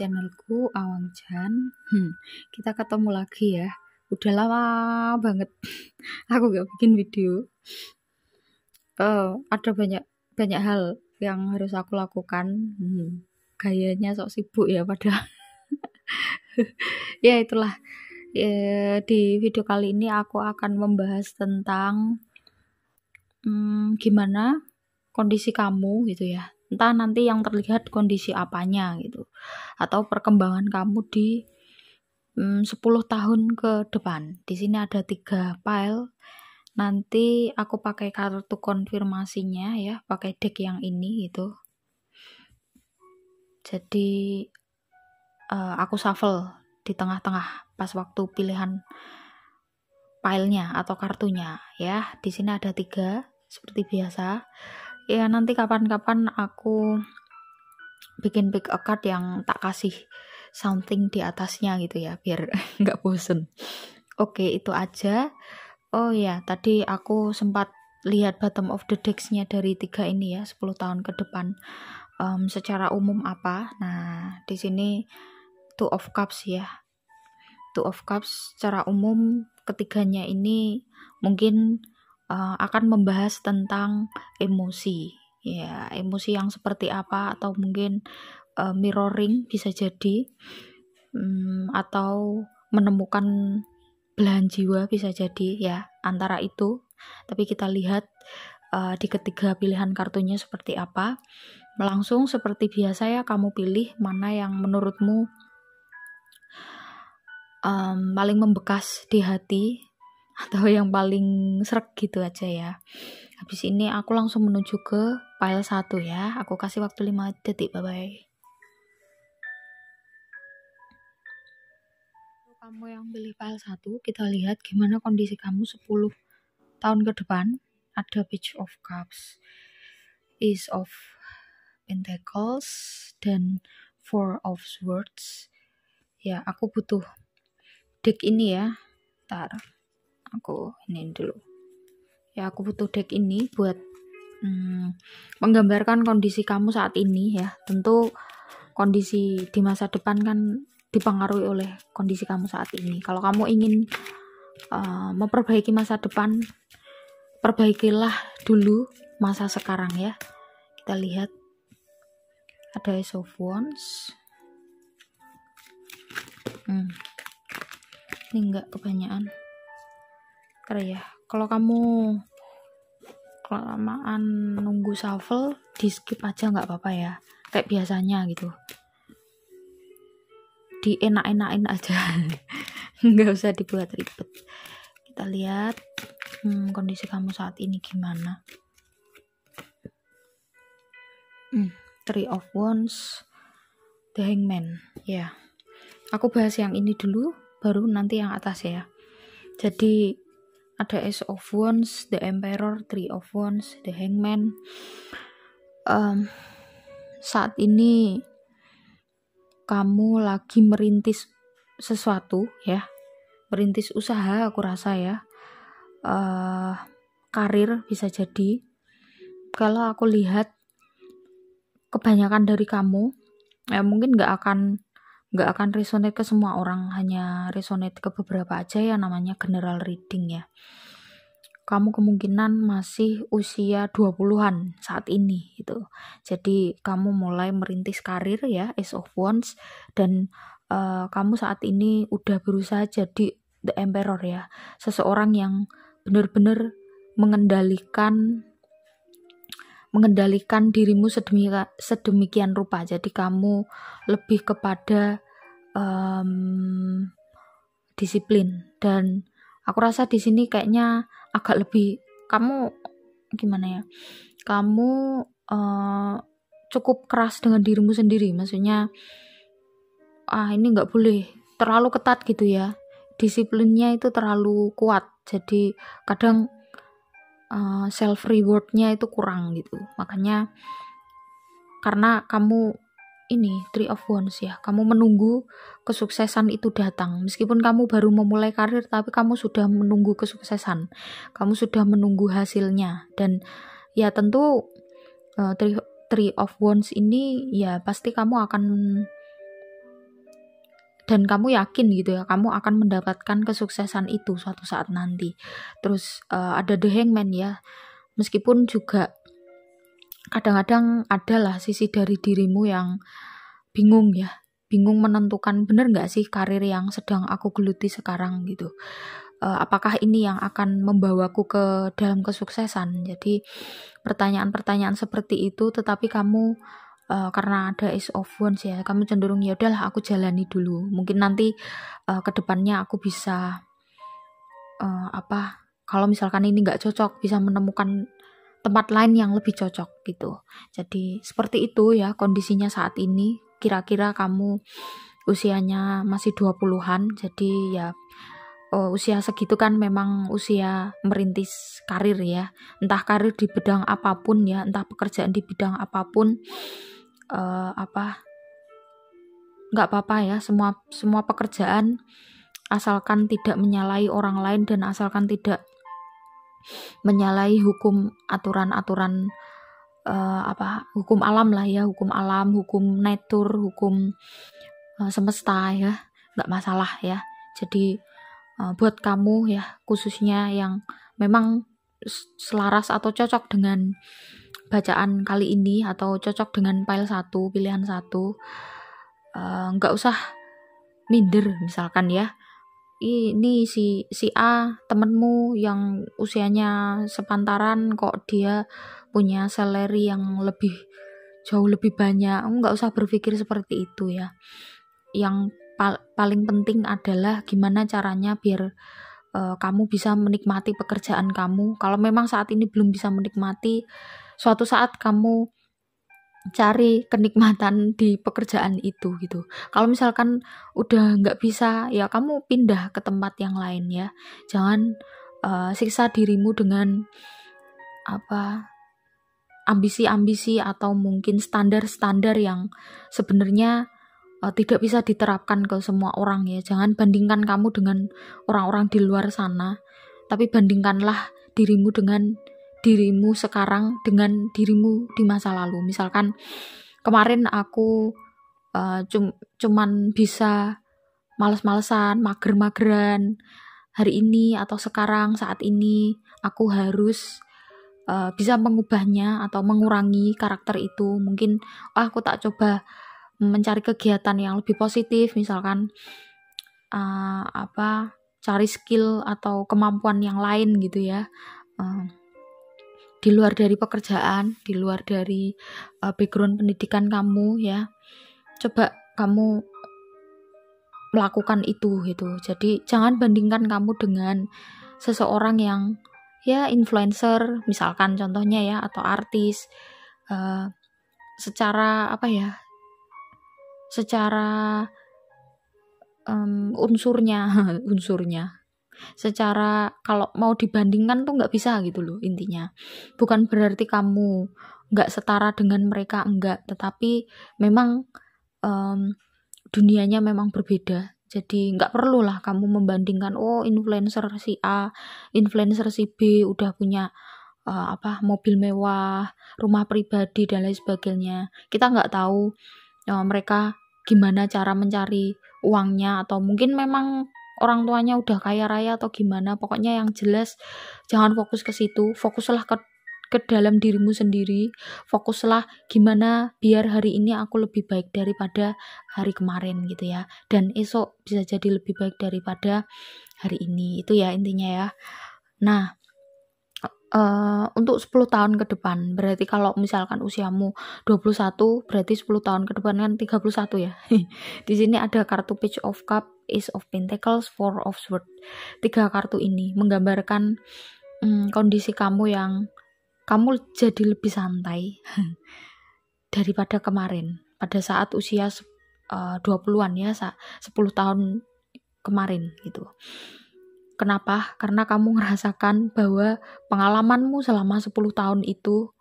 channelku Awang Chan. Kita ketemu lagi ya. Udah lama banget aku gak bikin video. Ada banyak hal yang harus aku lakukan. Gayanya sok sibuk ya padahal. Ya itulah. Di video kali ini aku akan membahas tentang gimana kondisi kamu gitu ya. Entah nanti yang terlihat kondisi apanya gitu, atau perkembangan kamu di 10 tahun ke depan. Di sini ada 3 file. Nanti aku pakai kartu konfirmasinya ya, pakai deck yang ini gitu. Jadi aku shuffle di tengah-tengah pas waktu pilihan filenya atau kartunya ya. Di sini ada 3 seperti biasa. Ya nanti kapan-kapan aku bikin pick a card yang tak kasih something di atasnya gitu ya, biar nggak bosen. Oke, itu aja. Oh ya, tadi aku sempat lihat bottom of the decks-nya dari 3 ini ya, 10 tahun ke depan. Secara umum apa? Nah, di sini Two of Cups ya. Two of Cups secara umum ketiganya ini mungkin akan membahas tentang emosi ya, emosi yang seperti apa, atau mungkin mirroring bisa jadi, atau menemukan belahan jiwa bisa jadi ya, antara itu. Tapi kita lihat di ketiga pilihan kartunya seperti apa. Langsung seperti biasa ya, kamu pilih mana yang menurutmu paling membekas di hati, atau yang paling srek gitu aja ya. Habis ini aku langsung menuju ke file 1 ya. Aku kasih waktu 5 detik, bye-bye. Kamu yang pilih file 1, kita lihat gimana kondisi kamu 10 tahun ke depan. Ada Page of Cups, Ace of Pentacles, dan Four of Swords. Ya, aku butuh deck ini ya. Ntar aku ini dulu ya, aku butuh deck ini buat menggambarkan kondisi kamu saat ini ya. Tentu kondisi di masa depan kan dipengaruhi oleh kondisi kamu saat ini. Kalau kamu ingin memperbaiki masa depan, perbaikilah dulu masa sekarang ya. Kita lihat ada Ace of Wands. Ini enggak kebanyakan ya. Kalau kamu kelamaan nunggu shuffle, di skip aja nggak apa-apa ya, kayak biasanya gitu, di enak-enakin aja. Nggak usah dibuat ribet. Kita lihat kondisi kamu saat ini gimana. Three of Wands, The Hangman ya. Aku bahas yang ini dulu, baru nanti yang atas ya. Jadi ada Ace of Wands, The Emperor, Three of Wands, The Hangman. Saat ini kamu lagi merintis sesuatu ya, merintis usaha aku rasa ya, karir bisa jadi. Kalau aku lihat kebanyakan dari kamu ya, mungkin nggak akan resonate ke semua orang, hanya resonate ke beberapa aja ya, namanya general reading ya. Kamu kemungkinan masih usia 20-an saat ini gitu. Jadi kamu mulai merintis karir ya, Ace of Wands, dan kamu saat ini udah berusaha jadi The Emperor ya. Seseorang yang benar-benar mengendalikan dirimu sedemikian rupa. Jadi kamu lebih kepada disiplin, dan aku rasa di sini kayaknya agak lebih kamu gimana ya, kamu cukup keras dengan dirimu sendiri. Maksudnya ini nggak boleh terlalu ketat gitu ya, disiplinnya itu terlalu kuat, jadi kadang self rewardnya itu kurang gitu. Makanya karena kamu ini Three of Wands ya, kamu menunggu kesuksesan itu datang. Meskipun kamu baru memulai karir, tapi kamu sudah menunggu kesuksesan, kamu sudah menunggu hasilnya. Dan ya tentu Three of Wands ini ya pasti kamu akan dan kamu yakin gitu ya, kamu akan mendapatkan kesuksesan itu suatu saat nanti. Terus ada The Hangman ya, meskipun juga kadang-kadang adalah sisi dari dirimu yang bingung ya, bingung menentukan bener nggak sih karir yang sedang aku geluti sekarang gitu. Apakah ini yang akan membawaku ke dalam kesuksesan? Jadi pertanyaan-pertanyaan seperti itu, tetapi kamu karena ada Ace of Wands ya, kamu cenderung ya udahlah aku jalani dulu. Mungkin nanti ke depannya aku bisa kalau misalkan ini nggak cocok, bisa menemukan tempat lain yang lebih cocok gitu. Jadi seperti itu ya kondisinya saat ini. Kira-kira kamu usianya masih 20-an, jadi ya usia segitu kan memang usia merintis karir ya. Entah karir di bidang apapun ya, entah pekerjaan di bidang apapun, nggak apa-apa ya, semua pekerjaan asalkan tidak menyalahi orang lain dan asalkan tidak menyalahi hukum aturan-aturan hukum alam lah ya, hukum alam, hukum natur, hukum semesta ya, nggak masalah ya. Jadi buat kamu ya, khususnya yang memang selaras atau cocok dengan bacaan kali ini atau cocok dengan pilihan 1, nggak usah minder misalkan ya, ini si A temenmu yang usianya sepantaran kok dia punya salary yang jauh lebih banyak. Nggak usah berpikir seperti itu ya. Yang paling penting adalah gimana caranya biar kamu bisa menikmati pekerjaan kamu. Kalau memang saat ini belum bisa menikmati, suatu saat kamu cari kenikmatan di pekerjaan itu gitu. Kalau misalkan udah nggak bisa, ya kamu pindah ke tempat yang lain ya. Jangan siksa dirimu dengan ambisi-ambisi atau mungkin standar-standar yang sebenarnya tidak bisa diterapkan ke semua orang ya. Jangan bandingkan kamu dengan orang-orang di luar sana, tapi bandingkanlah dirimu dengan dirimu sekarang dengan dirimu di masa lalu. Misalkan kemarin aku cuman bisa males-malesan, mager-mageran. Hari ini atau sekarang saat ini aku harus bisa mengubahnya atau mengurangi karakter itu. Mungkin aku tak coba mencari kegiatan yang lebih positif, misalkan cari skill atau kemampuan yang lain gitu ya, di luar dari pekerjaan, di luar dari background pendidikan kamu ya. Coba kamu melakukan itu gitu. Jadi jangan bandingkan kamu dengan seseorang yang ya influencer misalkan contohnya ya, atau artis secara unsurnya secara kalau mau dibandingkan tuh nggak bisa gitu loh intinya. Bukan berarti kamu nggak setara dengan mereka, enggak, tetapi memang dunianya memang berbeda. Jadi nggak perlulah kamu membandingkan, influencer si A, influencer si B udah punya mobil mewah, rumah pribadi dan lain sebagainya. Kita nggak tahu mereka gimana cara mencari uangnya, atau mungkin memang orang tuanya udah kaya raya atau gimana. Pokoknya yang jelas jangan fokus ke situ, fokuslah ke dalam dirimu sendiri. Fokuslah gimana biar hari ini aku lebih baik daripada hari kemarin gitu ya, dan esok bisa jadi lebih baik daripada hari ini. Itu ya intinya ya. Nah, untuk 10 tahun ke depan, berarti kalau misalkan usiamu 21, berarti 10 tahun ke depan kan 31 ya. Di sini ada kartu Page of Cup, Ace of Pentacles, Four of Swords. 3 kartu ini menggambarkan kondisi kamu yang kamu jadi lebih santai daripada kemarin pada saat usia 20-an ya, 10 tahun kemarin gitu. Kenapa? Karena kamu merasakan bahwa pengalamanmu selama 10 tahun itu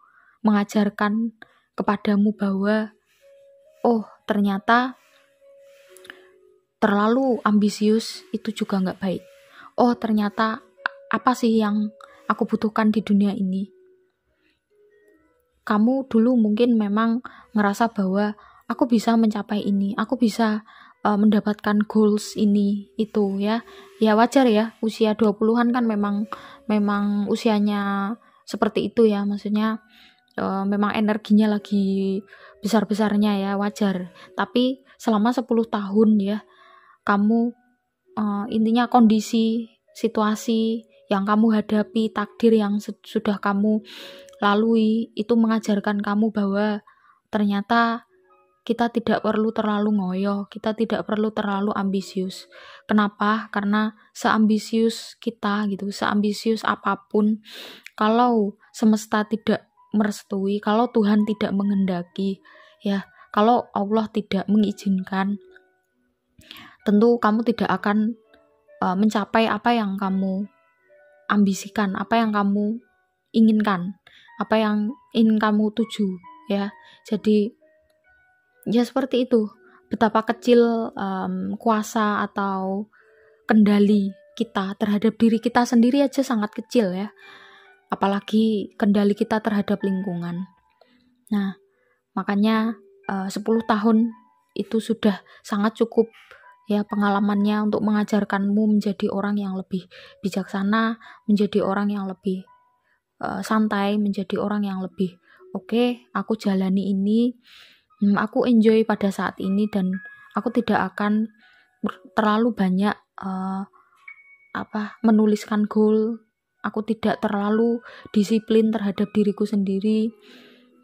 mengajarkan kepadamu bahwa ternyata terlalu ambisius itu juga nggak baik. Ternyata apa sih yang aku butuhkan di dunia ini? Kamu dulu mungkin memang ngerasa bahwa aku bisa mencapai ini, aku bisa mendapatkan goals ini itu ya. Ya wajar ya, usia 20-an kan memang usianya seperti itu ya, maksudnya memang energinya lagi besar-besarnya ya, wajar. Tapi selama 10 tahun ya, kamu intinya kondisi, situasi yang kamu hadapi, takdir yang sudah kamu lalui itu mengajarkan kamu bahwa ternyata kita tidak perlu terlalu ngoyo, kita tidak perlu terlalu ambisius. Kenapa? Karena seambisius kita gitu, seambisius apapun, kalau semesta tidak merestui, kalau Tuhan tidak menghendaki, ya, kalau Allah tidak mengizinkan, tentu kamu tidak akan mencapai apa yang kamu ambisikan, apa yang kamu inginkan, apa yang ingin kamu tuju, ya. Jadi ya seperti itu, betapa kecil kuasa atau kendali kita terhadap diri kita sendiri aja sangat kecil ya, apalagi kendali kita terhadap lingkungan. Nah, makanya 10 tahun itu sudah sangat cukup ya pengalamannya untuk mengajarkanmu menjadi orang yang lebih bijaksana, menjadi orang yang lebih santai, menjadi orang yang lebih oke, aku jalani ini, aku enjoy pada saat ini, dan aku tidak akan terlalu banyak menuliskan goal. Aku tidak terlalu disiplin terhadap diriku sendiri.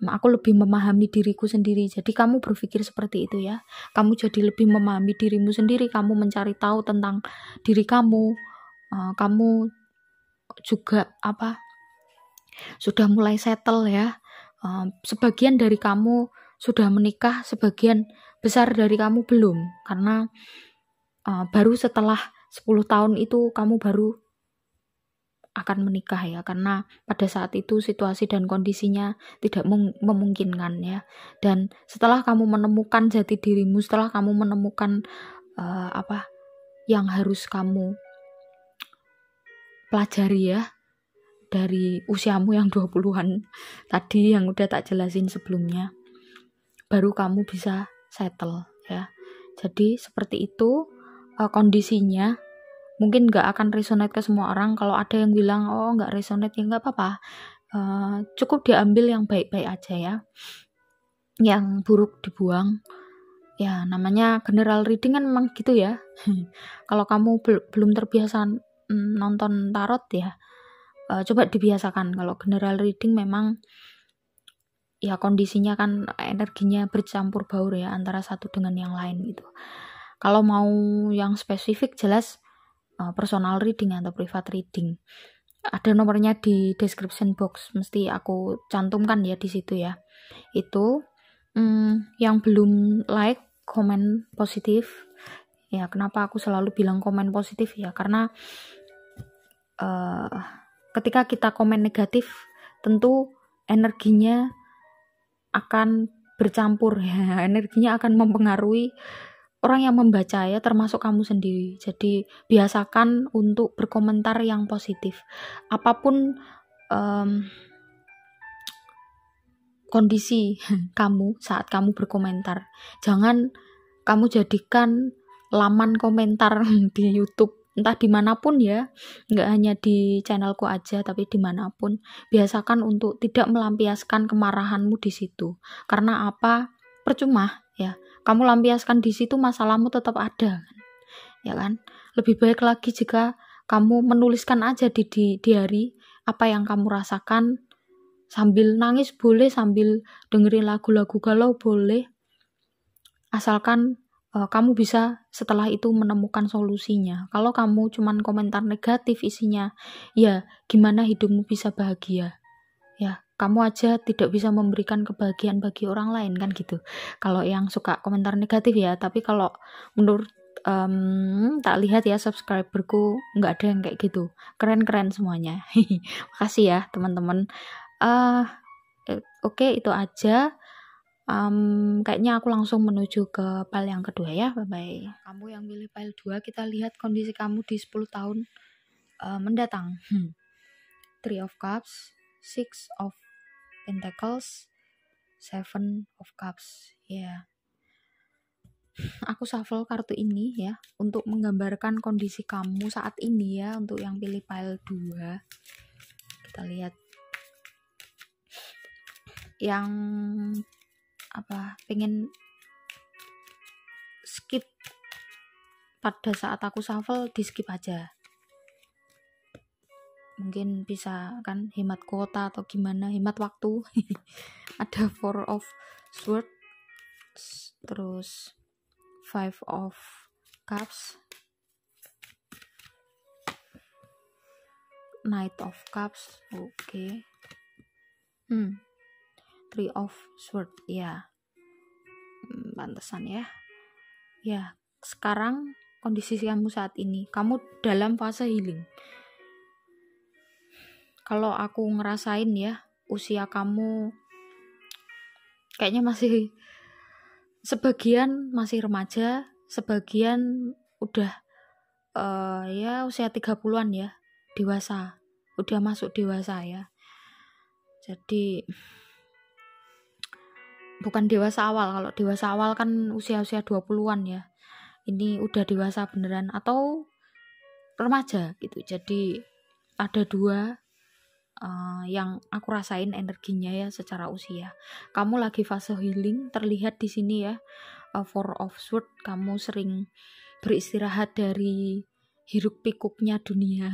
Aku lebih memahami diriku sendiri. Jadi kamu berpikir seperti itu ya. Kamu jadi lebih memahami dirimu sendiri. Kamu mencari tahu tentang diri kamu. Kamu juga sudah mulai settle ya. Sebagian dari kamu sudah menikah, sebagian besar dari kamu belum, karena baru setelah 10 tahun itu kamu baru akan menikah ya, karena pada saat itu situasi dan kondisinya tidak memungkinkan ya. Dan setelah kamu menemukan jati dirimu, setelah kamu menemukan yang harus kamu pelajari ya dari usiamu yang 20-an tadi yang udah tak jelasin sebelumnya, baru kamu bisa settle ya. Jadi seperti itu kondisinya. Mungkin gak akan resonate ke semua orang. Kalau ada yang bilang oh gak resonate, ya gak apa-apa, cukup diambil yang baik-baik aja ya, yang buruk dibuang ya. Namanya general reading kan memang gitu ya. Kalau kamu belum terbiasa nonton tarot ya, coba dibiasakan. Kalau general reading memang ya kondisinya kan energinya bercampur baur ya antara satu dengan yang lain gitu. Kalau mau yang spesifik jelas personal reading atau private reading, ada nomornya di description box, mesti aku cantumkan ya di situ ya. Itu yang belum like, komen positif ya. Kenapa aku selalu bilang komen positif ya, karena ketika kita komen negatif tentu energinya akan bercampur ya, energinya akan mempengaruhi orang yang membaca ya, termasuk kamu sendiri. Jadi biasakan untuk berkomentar yang positif apapun kondisi kamu saat kamu berkomentar. Jangan kamu jadikan laman komentar di YouTube, entah dimanapun ya, nggak hanya di channelku aja tapi dimanapun. Biasakan untuk tidak melampiaskan kemarahanmu di situ. Karena apa? Percuma ya, kamu lampiaskan di situ, masalahmu tetap ada kan? Ya kan? Lebih baik lagi jika kamu menuliskan aja di diary apa yang kamu rasakan, sambil nangis boleh, sambil dengerin lagu-lagu galau boleh, asalkan kamu bisa setelah itu menemukan solusinya. Kalau kamu cuman komentar negatif isinya, ya gimana hidupmu bisa bahagia? Ya, kamu aja tidak bisa memberikan kebahagiaan bagi orang lain kan gitu. Kalau yang suka komentar negatif ya, tapi kalau menurut tak lihat ya subscriberku nggak ada yang kayak gitu. Keren-keren semuanya. Makasih ya teman-teman. Oke, itu aja. Kayaknya aku langsung menuju ke file yang kedua ya. Bye-bye. Kamu yang pilih file 2, kita lihat kondisi kamu di 10 tahun mendatang. Three of Cups, Six of Pentacles, Seven of Cups. Ya. aku shuffle kartu ini ya untuk menggambarkan kondisi kamu saat ini ya, untuk yang pilih pile 2. Kita lihat yang pengen skip pada saat aku shuffle, di skip aja. Mungkin bisa kan hemat kuota atau gimana, hemat waktu. Ada 4 of Swords, terus 5 of Cups, Knight of Cups, oke. 3 of Swords, ya. Pantesan ya. Ya, sekarang kondisi kamu saat ini, kamu dalam fase healing. Kalau aku ngerasain ya, usia kamu kayaknya masih, sebagian masih remaja, sebagian udah ya usia 30-an ya, dewasa, udah masuk dewasa ya. Jadi bukan dewasa awal, kalau dewasa awal kan usia-usia 20-an ya. Ini udah dewasa beneran atau remaja gitu. Jadi ada 2 yang aku rasain energinya ya secara usia. Kamu lagi fase healing, terlihat di sini ya. 4 of Swords, kamu sering beristirahat dari hiruk pikuknya dunia.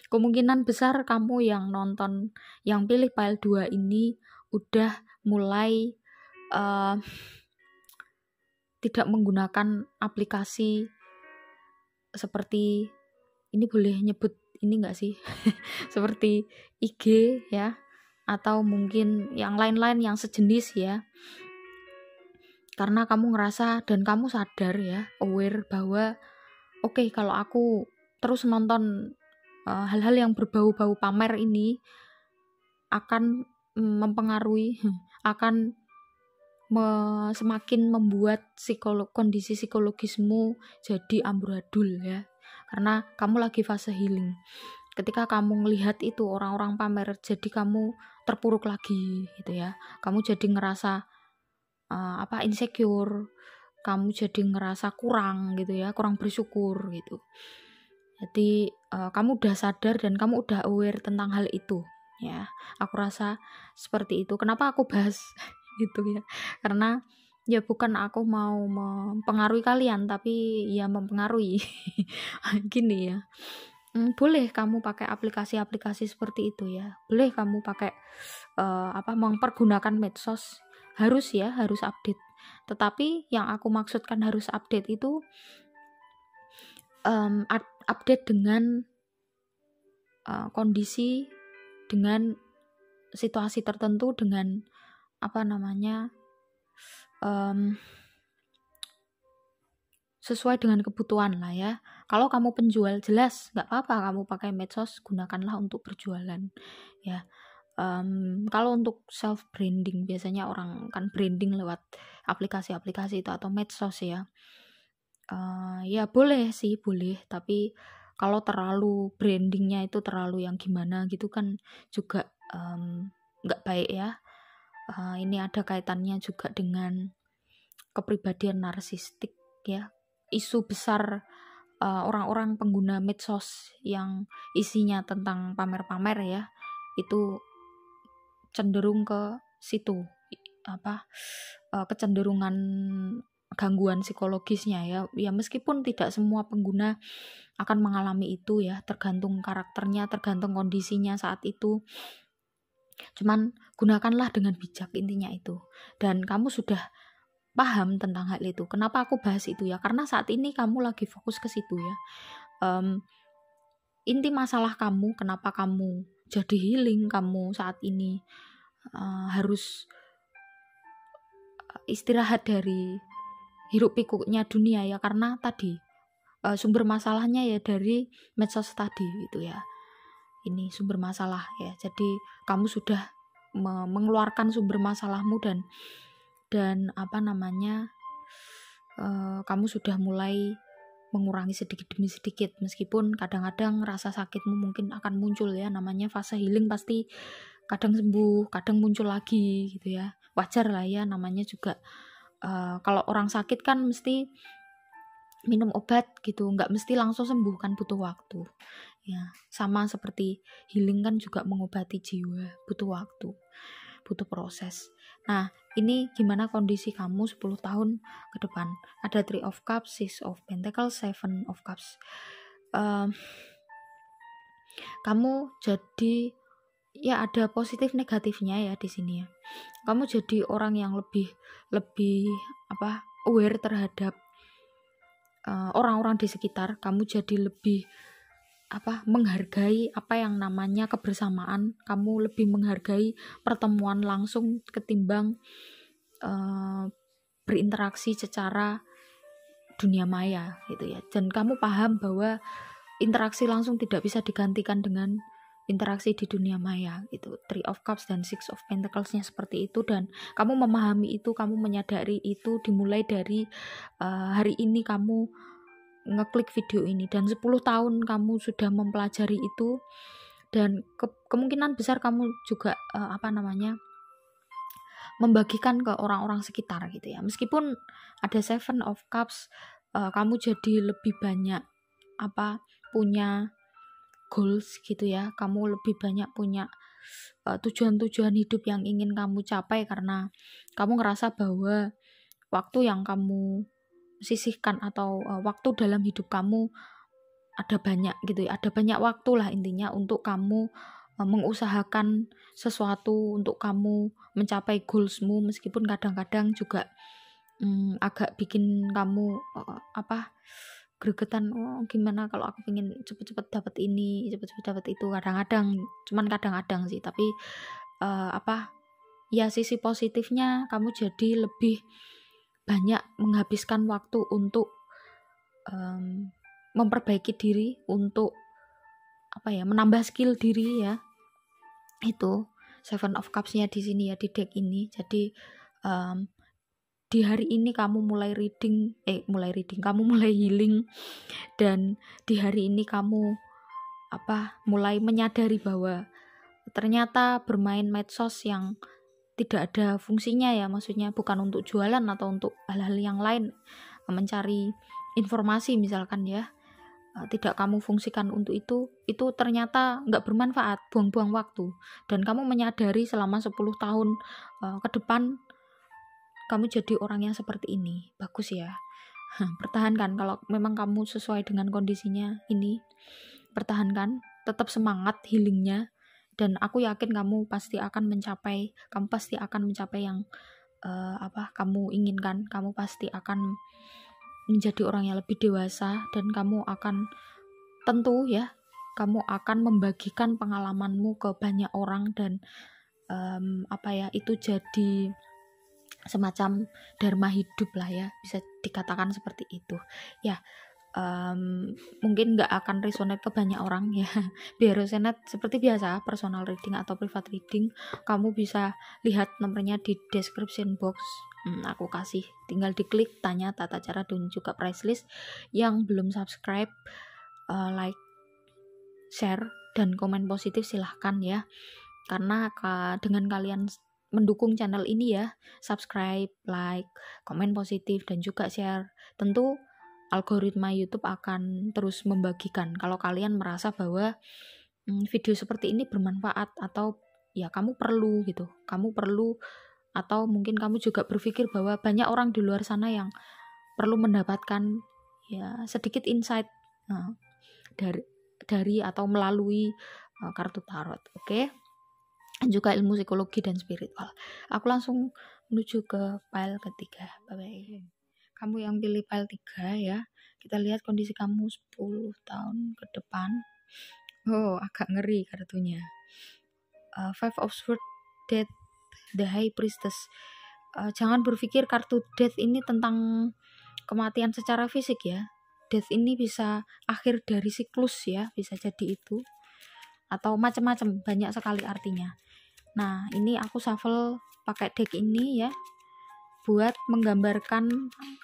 Kemungkinan besar kamu yang nonton, yang pilih pile 2 ini udah mulai tidak menggunakan aplikasi seperti, ini boleh nyebut ini enggak sih? Seperti IG ya, atau mungkin yang lain-lain yang sejenis ya. Karena kamu ngerasa dan kamu sadar ya, aware bahwa oke, kalau aku terus nonton hal-hal yang berbau-bau pamer ini akan mempengaruhi, akan semakin membuat kondisi psikologismu jadi amburadul ya. Karena kamu lagi fase healing. Ketika kamu melihat itu orang-orang pamer, jadi kamu terpuruk lagi gitu ya. Kamu jadi ngerasa insecure, kamu jadi ngerasa kurang gitu ya, kurang bersyukur gitu. Jadi kamu udah sadar dan kamu udah aware tentang hal itu ya. Aku rasa seperti itu. Kenapa aku bahas gitu ya? Karena ya bukan aku mau mempengaruhi kalian, tapi ya mempengaruhi. Gini ya. Boleh kamu pakai aplikasi-aplikasi seperti itu ya. Boleh kamu pakai mempergunakan medsos. Harus update. Tetapi yang aku maksudkan harus update itu update dengan kondisi, dengan situasi tertentu, dengan sesuai dengan kebutuhan lah ya. Kalau kamu penjual, jelas nggak apa-apa kamu pakai medsos, gunakanlah untuk berjualan ya. Kalau untuk self branding, biasanya orang kan branding lewat aplikasi-aplikasi itu atau medsos ya. Ya boleh sih, boleh, tapi kalau terlalu brandingnya itu terlalu yang gimana gitu kan juga nggak baik ya. Ini ada kaitannya juga dengan kepribadian narsistik ya. Isu besar orang-orang pengguna medsos yang isinya tentang pamer-pamer ya, itu cenderung ke situ, kecenderungan gangguan psikologisnya ya meskipun tidak semua pengguna akan mengalami itu ya, tergantung karakternya, tergantung kondisinya saat itu. Cuman gunakanlah dengan bijak, intinya itu. Dan kamu sudah paham tentang hal itu. Kenapa aku bahas itu ya? Karena saat ini kamu lagi fokus ke situ ya. Inti masalah kamu, kenapa kamu jadi healing, kamu saat ini harus istirahat dari hiruk pikuknya dunia ya, karena tadi sumber masalahnya ya dari medsos tadi gitu ya. Ini sumber masalah ya. Jadi kamu sudah mengeluarkan sumber masalahmu dan kamu sudah mulai mengurangi sedikit demi sedikit, meskipun kadang-kadang rasa sakitmu mungkin akan muncul ya. Namanya fase healing, pasti kadang sembuh, kadang muncul lagi gitu ya. Wajar lah ya, namanya juga Kalau orang sakit kan mesti minum obat gitu, nggak mesti langsung sembuh kan, butuh waktu. Ya, sama seperti healing kan juga mengobati jiwa, butuh waktu, butuh proses. Nah, ini gimana kondisi kamu 10 tahun ke depan? Ada Three of Cups, Six of Pentacles, Seven of Cups. Kamu jadi, ya ada positif negatifnya ya di sini ya. Kamu jadi orang yang lebih aware terhadap orang-orang di sekitar. Kamu jadi lebih menghargai apa yang namanya kebersamaan. Kamu lebih menghargai pertemuan langsung ketimbang berinteraksi secara dunia maya gitu ya. Dan kamu paham bahwa interaksi langsung tidak bisa digantikan dengan interaksi di dunia maya gitu. Three of Cups dan Six of Pentacles-nya seperti itu, dan kamu memahami itu, kamu menyadari itu dimulai dari hari ini kamu ngeklik video ini, dan 10 tahun kamu sudah mempelajari itu, dan kemungkinan besar kamu juga membagikan ke orang-orang sekitar gitu ya. Meskipun ada Seven of Cups, kamu jadi lebih banyak punya goals gitu ya. Kamu lebih banyak punya tujuan-tujuan hidup yang ingin kamu capai, karena kamu ngerasa bahwa waktu yang kamu sisihkan atau waktu dalam hidup kamu ada banyak gitu ya, ada banyak waktu lah intinya untuk kamu mengusahakan sesuatu, untuk kamu mencapai goalsmu, meskipun kadang-kadang juga agak bikin kamu gregetan, gimana kalau aku pengen cepet-cepet dapat ini, cepet-cepet dapat itu, kadang-kadang sih, tapi ya sisi positifnya kamu jadi lebih banyak menghabiskan waktu untuk memperbaiki diri, untuk menambah skill diri ya. Itu Seven of Cups-nya di sini ya, di deck ini. Jadi di hari ini kamu mulai kamu mulai healing, dan di hari ini kamu mulai menyadari bahwa ternyata bermain medsos yang tidak ada fungsinya ya, maksudnya bukan untuk jualan atau untuk hal-hal yang lain, mencari informasi misalkan ya, tidak kamu fungsikan untuk itu ternyata nggak bermanfaat, buang-buang waktu, dan kamu menyadari selama 10 tahun ke depan kamu jadi orang yang seperti ini. Bagus ya. Pertahankan kalau memang kamu sesuai dengan kondisinya ini. Pertahankan, tetap semangat healingnya, dan aku yakin kamu pasti akan mencapai yang kamu inginkan. Kamu pasti akan menjadi orang yang lebih dewasa, dan kamu akan membagikan pengalamanmu ke banyak orang, dan itu jadi semacam dharma hidup lah ya, bisa dikatakan seperti itu ya. Mungkin nggak akan resonate ke banyak orang ya. Biar resonate seperti biasa personal reading atau private reading, kamu bisa lihat nomornya di description box. Aku kasih, tinggal diklik, tanya tata cara dan juga price list. Yang belum subscribe, like, share, dan komen positif silahkan ya, karena dengan kalian mendukung channel ini ya, subscribe, like, komen positif, dan juga share, tentu algoritma YouTube akan terus membagikan kalau kalian merasa bahwa video seperti ini bermanfaat, atau ya kamu perlu, atau mungkin kamu juga berpikir bahwa banyak orang di luar sana yang perlu mendapatkan ya sedikit insight dari atau melalui kartu tarot. Oke? Juga ilmu psikologi dan spiritual. Aku langsung menuju ke pile ketiga. Bye-bye. Kamu yang pilih pile 3 ya. Kita lihat kondisi kamu 10 tahun ke depan. Oh, agak ngeri kartunya. Five of Swords, Death, The High Priestess. Jangan berpikir kartu Death ini tentang kematian secara fisik ya. Death ini bisa akhir dari siklus ya, bisa jadi itu. Atau macam-macam, banyak sekali artinya. Nah, ini aku shuffle pakai deck ini ya, buat menggambarkan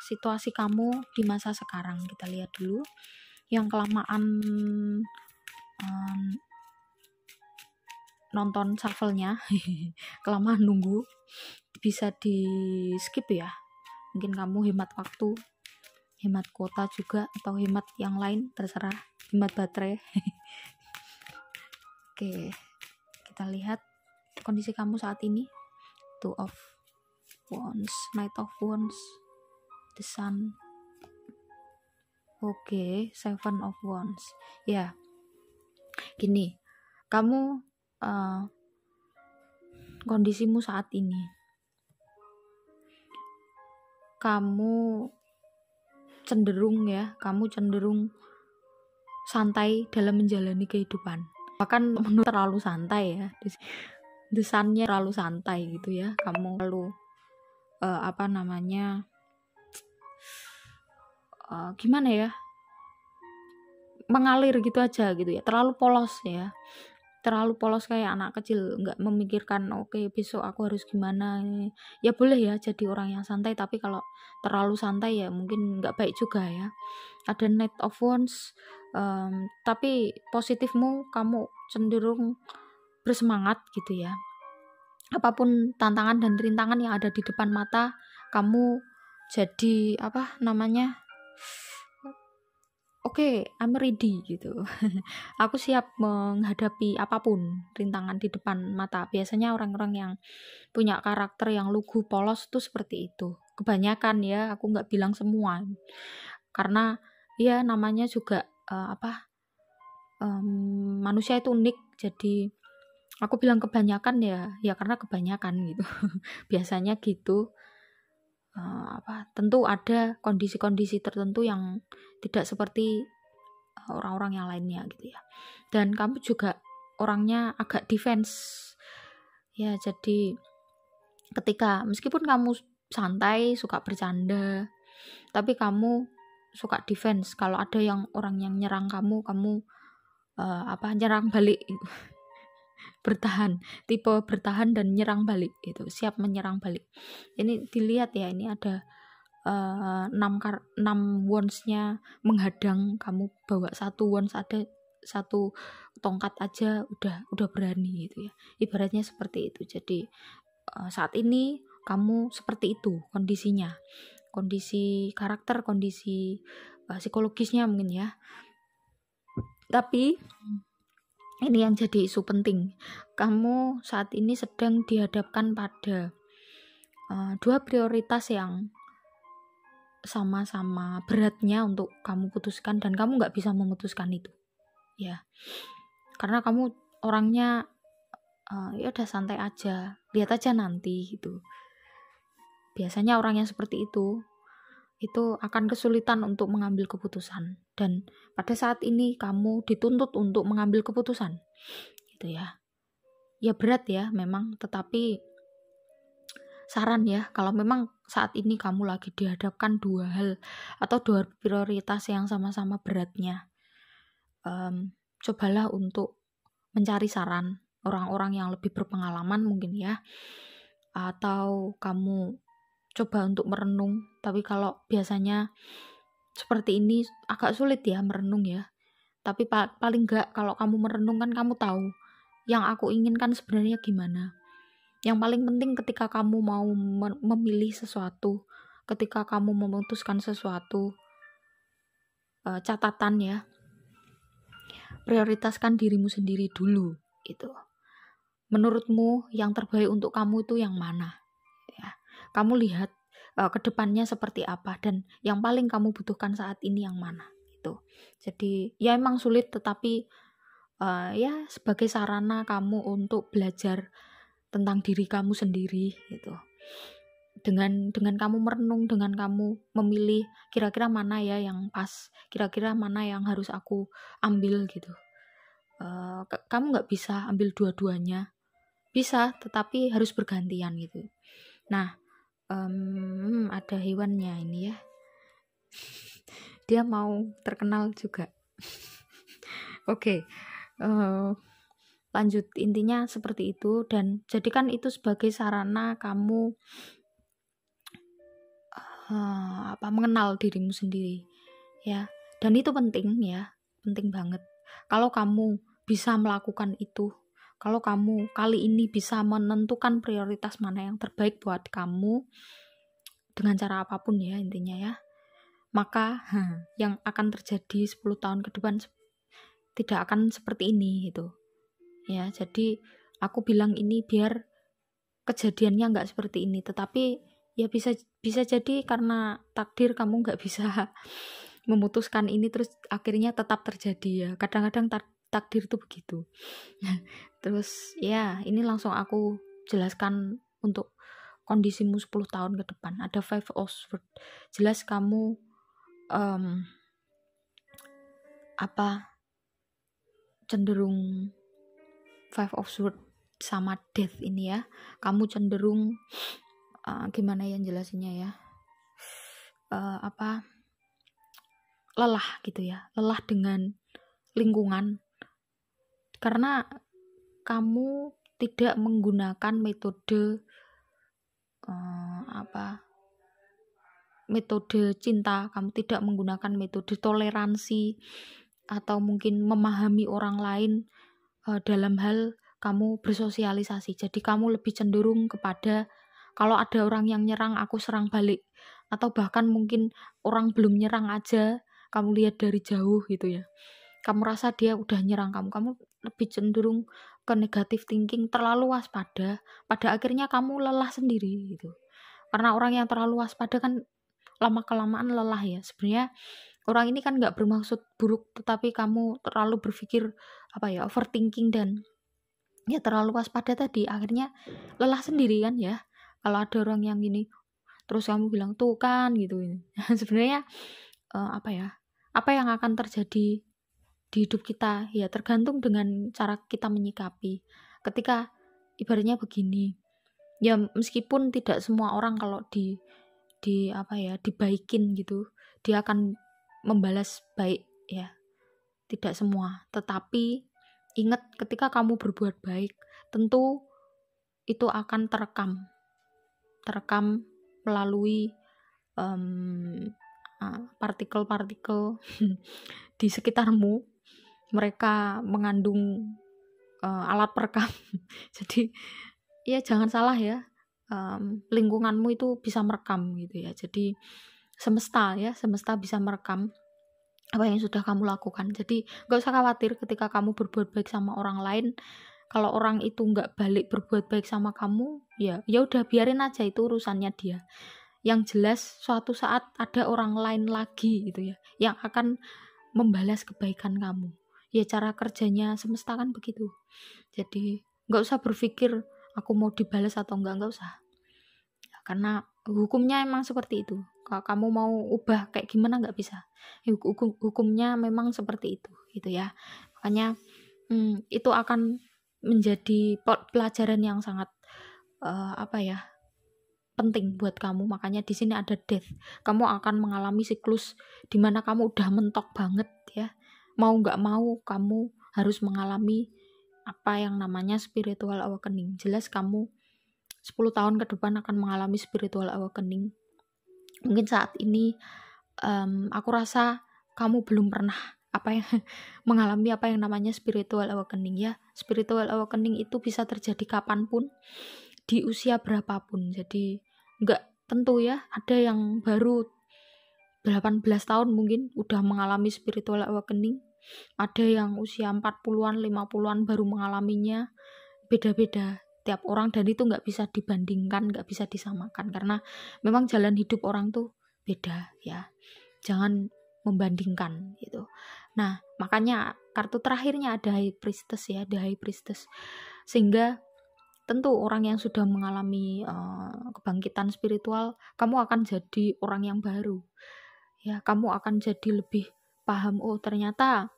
situasi kamu di masa sekarang. Kita lihat dulu. Yang kelamaan nonton shuffle-nya, kelamaan nunggu, bisa di skip ya. Mungkin kamu hemat waktu, hemat kuota juga, atau hemat yang lain, terserah, hemat baterai. Oke, kita lihat kondisi kamu saat ini. Two of Wands, Knight of Wands, the Sun. Oke, Seven of Wands. Ya, gini, kamu kondisimu saat ini, kamu cenderung santai dalam menjalani kehidupan. Bahkan menurut terlalu santai ya. Desainnya terlalu santai gitu ya. Kamu terlalu gimana ya? Mengalir gitu aja gitu ya. Terlalu polos ya. Terlalu polos kayak anak kecil, nggak memikirkan oke, besok aku harus gimana. Ya boleh ya jadi orang yang santai, tapi kalau terlalu santai ya mungkin nggak baik juga ya. Ada Knight of Wands, tapi positifmu, kamu cenderung bersemangat gitu ya. Apapun tantangan dan rintangan yang ada di depan mata, kamu jadi Oke, I'm ready gitu. Aku siap menghadapi apapun rintangan di depan mata. Biasanya orang-orang yang punya karakter yang lugu, polos tuh seperti itu. Kebanyakan ya, aku nggak bilang semua. Karena ya namanya juga manusia itu unik. Jadi aku bilang kebanyakan ya karena kebanyakan gitu. Biasanya gitu. Tentu ada kondisi-kondisi tertentu yang tidak seperti orang-orang yang lainnya gitu ya. Dan kamu juga orangnya agak defense ya, jadi ketika meskipun kamu santai, suka bercanda, tapi kamu suka defense. Kalau ada orang yang nyerang kamu nyerang balik gitu. Tipe bertahan dan nyerang balik gitu, siap menyerang balik. Ini dilihat ya, ini ada 6 wands-nya menghadang kamu, bawa 1 wands, ada 1 tongkat aja udah berani gitu ya. Ibaratnya seperti itu. Jadi saat ini kamu seperti itu kondisinya. Kondisi karakter, kondisi psikologisnya mungkin ya. Tapi ini yang jadi isu penting. Kamu saat ini sedang dihadapkan pada 2 prioritas yang sama-sama beratnya untuk kamu putuskan, dan kamu nggak bisa memutuskan itu. Ya, karena kamu orangnya ya udah santai aja, lihat aja nanti gitu. Biasanya orang yang seperti itu akan kesulitan untuk mengambil keputusan, dan pada saat ini kamu dituntut untuk mengambil keputusan gitu ya. Ya berat ya memang, tetapi saran ya, kalau memang saat ini kamu lagi dihadapkan 2 hal atau 2 prioritas yang sama-sama beratnya, cobalah untuk mencari saran orang-orang yang lebih berpengalaman mungkin ya, atau kamu coba untuk merenung. Tapi kalau biasanya seperti ini agak sulit ya merenung ya, tapi paling enggak kalau kamu merenung kan kamu tahu yang aku inginkan sebenarnya gimana. Yang paling penting ketika kamu mau memilih sesuatu, ketika kamu memutuskan sesuatu, catatan ya, prioritaskan dirimu sendiri dulu itu. Menurutmu yang terbaik untuk kamu itu yang mana ya? Kamu lihat ke depannya seperti apa, dan yang paling kamu butuhkan saat ini yang mana itu. Jadi ya emang sulit, tetapi ya sebagai sarana kamu untuk belajar tentang diri kamu sendiri gitu. Dengan kamu merenung, dengan kamu memilih kira-kira mana ya yang pas, kira-kira mana yang harus aku ambil gitu. Kamu nggak bisa ambil dua-duanya, bisa, tetapi harus bergantian gitu. Nah, ada hewannya ini ya. Dia mau terkenal juga. Oke. Lanjut, intinya seperti itu, dan jadikan itu sebagai sarana kamu mengenal dirimu sendiri ya. Dan itu penting ya, penting banget. Kalau kamu bisa melakukan itu, kalau kamu kali ini bisa menentukan prioritas mana yang terbaik buat kamu, dengan cara apapun ya intinya ya, maka yang akan terjadi 10 tahun ke depan tidak akan seperti ini gitu ya. Jadi aku bilang ini biar kejadiannya nggak seperti ini, tetapi ya bisa jadi karena takdir kamu nggak bisa memutuskan ini terus akhirnya tetap terjadi ya. Kadang-kadang takdir itu begitu. Terus ya ini langsung aku jelaskan untuk kondisimu 10 tahun ke depan. Ada 5 of Swords. Jelas kamu cenderung 5 of Swords sama Death ini ya. Kamu cenderung gimana yang jelasinnya ya? Lelah gitu ya. Lelah dengan lingkungan. Karena kamu tidak menggunakan metode metode cinta, kamu tidak menggunakan metode toleransi atau mungkin memahami orang lain dalam hal kamu bersosialisasi. Jadi kamu lebih cenderung kepada kalau ada orang yang nyerang, aku serang balik, atau bahkan mungkin orang belum nyerang aja kamu lihat dari jauh gitu ya, kamu rasa dia udah nyerang kamu lebih cenderung ke negative thinking, terlalu waspada, pada akhirnya kamu lelah sendiri gitu. Karena orang yang terlalu waspada kan lama-kelamaan lelah ya. Sebenarnya orang ini kan nggak bermaksud buruk, tetapi kamu terlalu berpikir overthinking dan ya terlalu waspada tadi, akhirnya lelah sendiri kan ya. Kalau ada orang yang gini terus kamu bilang tuh kan gitu. Sebenarnya apa yang akan terjadi di hidup kita ya tergantung dengan cara kita menyikapi. Ketika ibaratnya begini ya, meskipun tidak semua orang kalau dibaikin gitu dia akan membalas baik ya, tidak semua. Tetapi ingat, ketika kamu berbuat baik tentu itu akan terekam melalui partikel-partikel di sekitarmu. Mereka mengandung alat perekam. Jadi ya jangan salah ya, lingkunganmu itu bisa merekam gitu ya. Jadi semesta bisa merekam apa yang sudah kamu lakukan. Jadi gak usah khawatir ketika kamu berbuat baik sama orang lain, kalau orang itu gak balik berbuat baik sama kamu, ya udah biarin aja, itu urusannya dia. Yang jelas suatu saat ada orang lain lagi gitu ya yang akan membalas kebaikan kamu. Ya cara kerjanya semesta kan begitu. Jadi gak usah berpikir aku mau dibalas atau enggak usah. Karena hukumnya emang seperti itu. Kalau kamu mau ubah kayak gimana nggak bisa. Hukumnya memang seperti itu gitu ya. Makanya itu akan menjadi pelajaran yang sangat penting buat kamu. Makanya di sini ada Death. Kamu akan mengalami siklus di mana kamu udah mentok banget ya. Mau nggak mau kamu harus mengalami apa yang namanya spiritual awakening. Jelas kamu 10 tahun ke depan akan mengalami spiritual awakening. Mungkin saat ini aku rasa kamu belum pernah mengalami apa yang namanya spiritual awakening ya. Spiritual awakening itu bisa terjadi kapanpun, di usia berapapun. Jadi nggak tentu ya, ada yang baru 18 tahun mungkin udah mengalami spiritual awakening, ada yang usia 40-an 50-an baru mengalaminya. Beda-beda tiap orang dan itu nggak bisa dibandingkan, nggak bisa disamakan, karena memang jalan hidup orang tuh beda ya. Jangan membandingkan gitu. Nah makanya kartu terakhirnya ada High Priestess ya, ada High Priestess. Sehingga tentu orang yang sudah mengalami kebangkitan spiritual, kamu akan jadi orang yang baru ya. Kamu akan jadi lebih paham, oh ternyata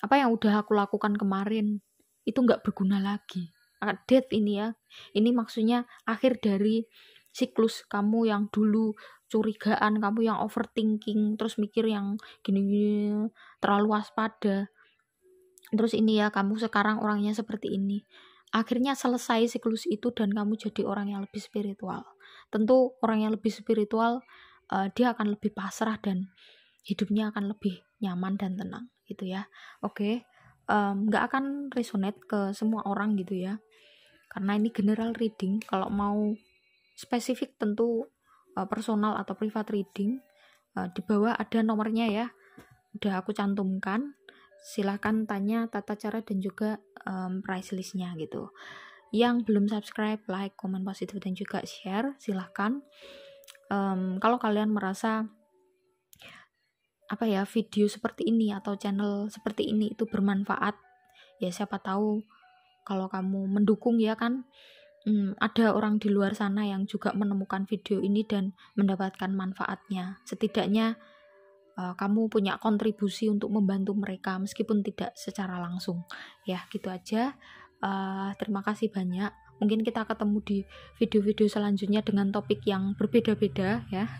apa yang udah aku lakukan kemarin itu nggak berguna lagi. Death ini ya, ini maksudnya akhir dari siklus kamu yang dulu curigaan, kamu yang overthinking, terus mikir yang gini-gini, terlalu waspada. Terus ini ya, kamu sekarang orangnya seperti ini. Akhirnya selesai siklus itu dan kamu jadi orang yang lebih spiritual. Tentu orang yang lebih spiritual dia akan lebih pasrah dan hidupnya akan lebih nyaman dan tenang gitu ya. Oke. Nggak akan resonate ke semua orang gitu ya, karena ini general reading. Kalau mau spesifik tentu personal atau private reading, di bawah ada nomornya ya, udah aku cantumkan. Silahkan tanya tata cara dan juga price listnya gitu. Yang belum subscribe, like, komen positif dan juga share, silahkan. Kalau kalian merasa video seperti ini atau channel seperti ini itu bermanfaat, ya siapa tahu kalau kamu mendukung ya kan, ada orang di luar sana yang juga menemukan video ini dan mendapatkan manfaatnya. Setidaknya kamu punya kontribusi untuk membantu mereka meskipun tidak secara langsung. Ya gitu aja. Terima kasih banyak. Mungkin kita ketemu di video-video selanjutnya dengan topik yang berbeda-beda ya.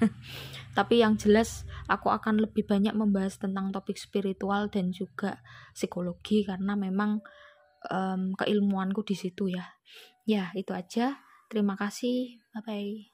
Tapi yang jelas aku akan lebih banyak membahas tentang topik spiritual dan juga psikologi karena memang keilmuanku di situ ya. Ya, itu aja. Terima kasih. Bye bye.